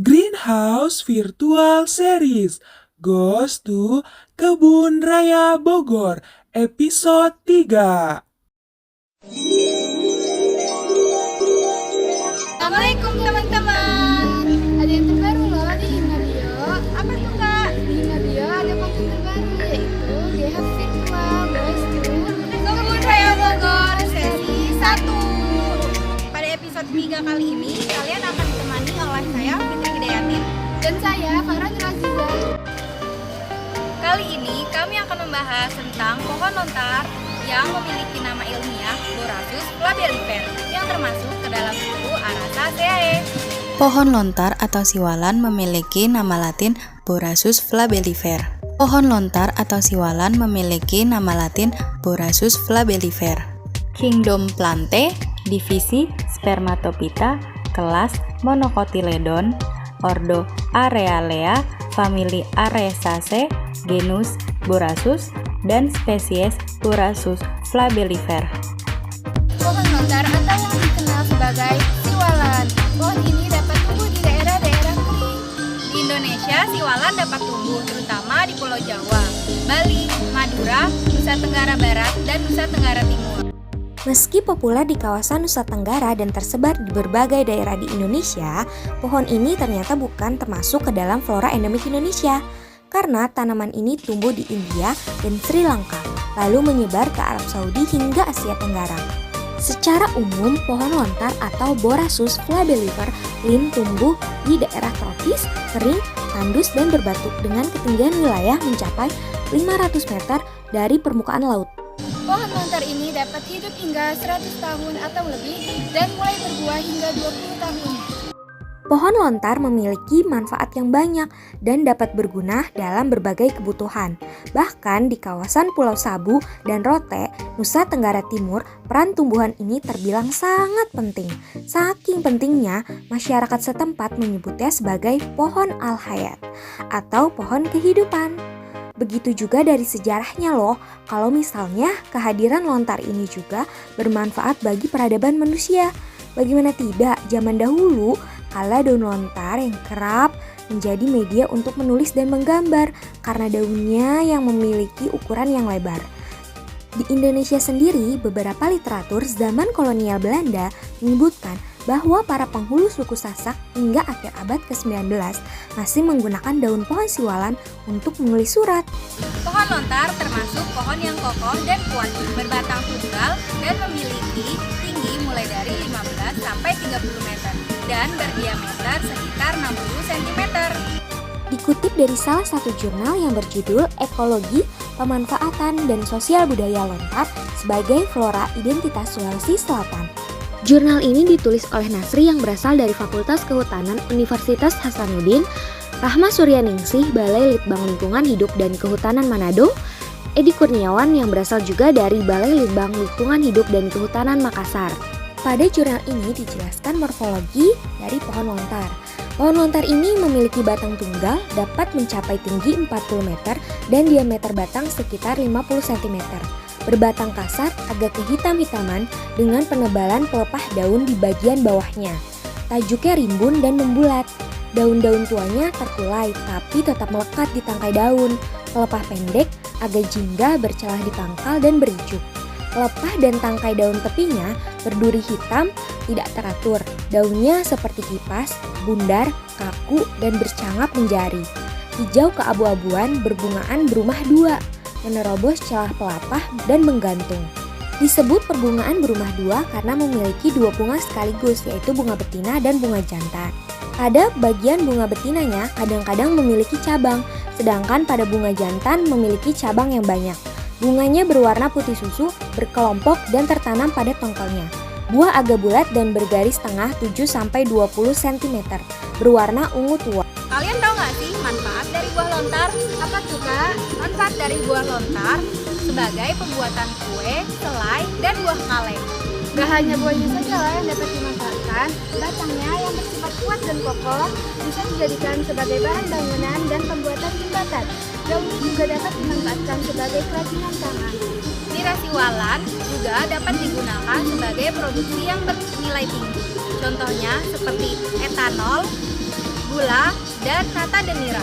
Greenhouse Virtual Series Goes to Kebun Raya Bogor episode 3. Assalamualaikum teman-teman. Ada yang terbaru loh di Inario. Apa tuh kak? Di Inario ada konten terbaru yaitu GH Virtual Goes to Kebun Raya Bogor sesi 1. Pada episode 3 kali ini kalian akan ditemani oleh saya Fitri Hidayatin dan saya Farah Raziza. Kali ini kami akan membahas tentang pohon lontar yang memiliki nama ilmiah Borassus flabellifer yang termasuk ke dalam suku Araceae. Pohon lontar atau siwalan memiliki nama latin Borassus flabellifer. Pohon lontar atau siwalan memiliki nama latin Borassus flabellifer. Kingdom Plantae, divisi Spermatophyta, kelas Monocotyledon, ordo Arealea, famili Araceae, genus Borassus, dan spesies Borassus flabellifer. Pohon lontar atau yang dikenal sebagai siwalan. Pohon ini dapat tumbuh di daerah-daerah kering. Di Indonesia, siwalan dapat tumbuh terutama di Pulau Jawa, Bali, Madura, Nusa Tenggara Barat, dan Nusa Tenggara Timur. Meski populer di kawasan Nusa Tenggara dan tersebar di berbagai daerah di Indonesia, pohon ini ternyata bukan termasuk ke dalam flora endemik Indonesia. Karena tanaman ini tumbuh di India dan Sri Lanka, lalu menyebar ke Arab Saudi hingga Asia Tenggara. Secara umum, pohon lontar atau Borassus flabellifer tumbuh di daerah tropis, kering, tandus, dan berbatu dengan ketinggian wilayah mencapai 500 meter dari permukaan laut. Pohon lontar ini dapat hidup hingga 100 tahun atau lebih dan mulai berbuah hingga 20 tahun. Pohon lontar memiliki manfaat yang banyak dan dapat berguna dalam berbagai kebutuhan. Bahkan di kawasan Pulau Sabu dan Rote, Nusa Tenggara Timur, peran tumbuhan ini terbilang sangat penting. Saking pentingnya, masyarakat setempat menyebutnya sebagai pohon al-hayat atau pohon kehidupan. Begitu juga dari sejarahnya loh, kalau misalnya kehadiran lontar ini juga bermanfaat bagi peradaban manusia. Bagaimana tidak, zaman dahulu kala daun lontar yang kerap menjadi media untuk menulis dan menggambar karena daunnya yang memiliki ukuran yang lebar. Di Indonesia sendiri, beberapa literatur zaman kolonial Belanda menyebutkan bahwa para penghulu suku Sasak hingga akhir abad ke-19 masih menggunakan daun pohon siwalan untuk menulis surat. Pohon lontar termasuk pohon yang kokoh dan kuat, berbatang tunggal dan memiliki tinggi mulai dari 15 sampai 30 meter dan berdiameter sekitar 60 cm. Dikutip dari salah satu jurnal yang berjudul Ekologi, Pemanfaatan dan Sosial Budaya Lontar sebagai Flora Identitas Sulawesi Selatan. Jurnal ini ditulis oleh Nasri yang berasal dari Fakultas Kehutanan Universitas Hasanuddin, Rahma Suryaningsih, Balai Litbang Lingkungan Hidup dan Kehutanan Manado, Edi Kurniawan yang berasal juga dari Balai Litbang Lingkungan Hidup dan Kehutanan Makassar. Pada jurnal ini dijelaskan morfologi dari pohon lontar. Pohon lontar ini memiliki batang tunggal, dapat mencapai tinggi 40 meter dan diameter batang sekitar 50 cm. Berbatang kasar, agak kehitam-hitaman dengan penebalan pelepah daun di bagian bawahnya. Tajuknya rimbun dan membulat. Daun-daun tuanya terkulai tapi tetap melekat di tangkai daun. Pelepah pendek, agak jingga bercelah di pangkal dan berijuk. Pelepah dan tangkai daun tepinya berduri hitam, tidak teratur. Daunnya seperti kipas, bundar, kaku, dan bercangap menjari. Hijau keabu-abuan, berbungaan berumah dua, menerobos celah pelapah dan menggantung. Disebut perbungaan berumah dua karena memiliki dua bunga sekaligus, yaitu bunga betina dan bunga jantan. Pada bagian bunga betinanya kadang-kadang memiliki cabang, sedangkan pada bunga jantan memiliki cabang yang banyak. Bunganya berwarna putih susu, berkelompok dan tertanam pada tongkolnya. Buah agak bulat dan bergaris tengah 7-20 cm, berwarna ungu tua. Kalian tahu nggak sih manfaat dari buah lontar? Apa tuh kak? Manfaat dari buah lontar sebagai pembuatan kue, selai, dan buah kaleng. Gak hanya buahnya saja lah yang dapat dimanfaatkan, batangnya yang bersifat kuat dan kokoh bisa dijadikan sebagai bahan bangunan dan pembuatan jembatan. Daunnya juga dapat dimanfaatkan sebagai kerajinan tangan. Nira siwalan juga dapat digunakan sebagai produksi yang bernilai tinggi. Contohnya seperti etanol, Bula, dan Nata Denira.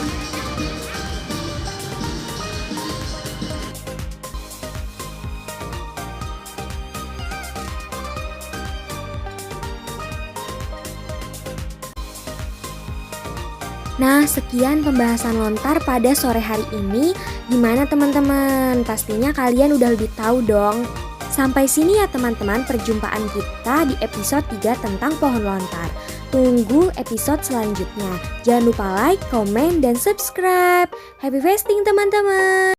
Nah, sekian pembahasan lontar pada sore hari ini. Gimana teman-teman? Pastinya kalian udah lebih tahu dong. Sampai sini ya teman-teman perjumpaan kita di episode 3 tentang pohon lontar. Tunggu episode selanjutnya. Jangan lupa like, komen, dan subscribe. Happy fasting teman-teman!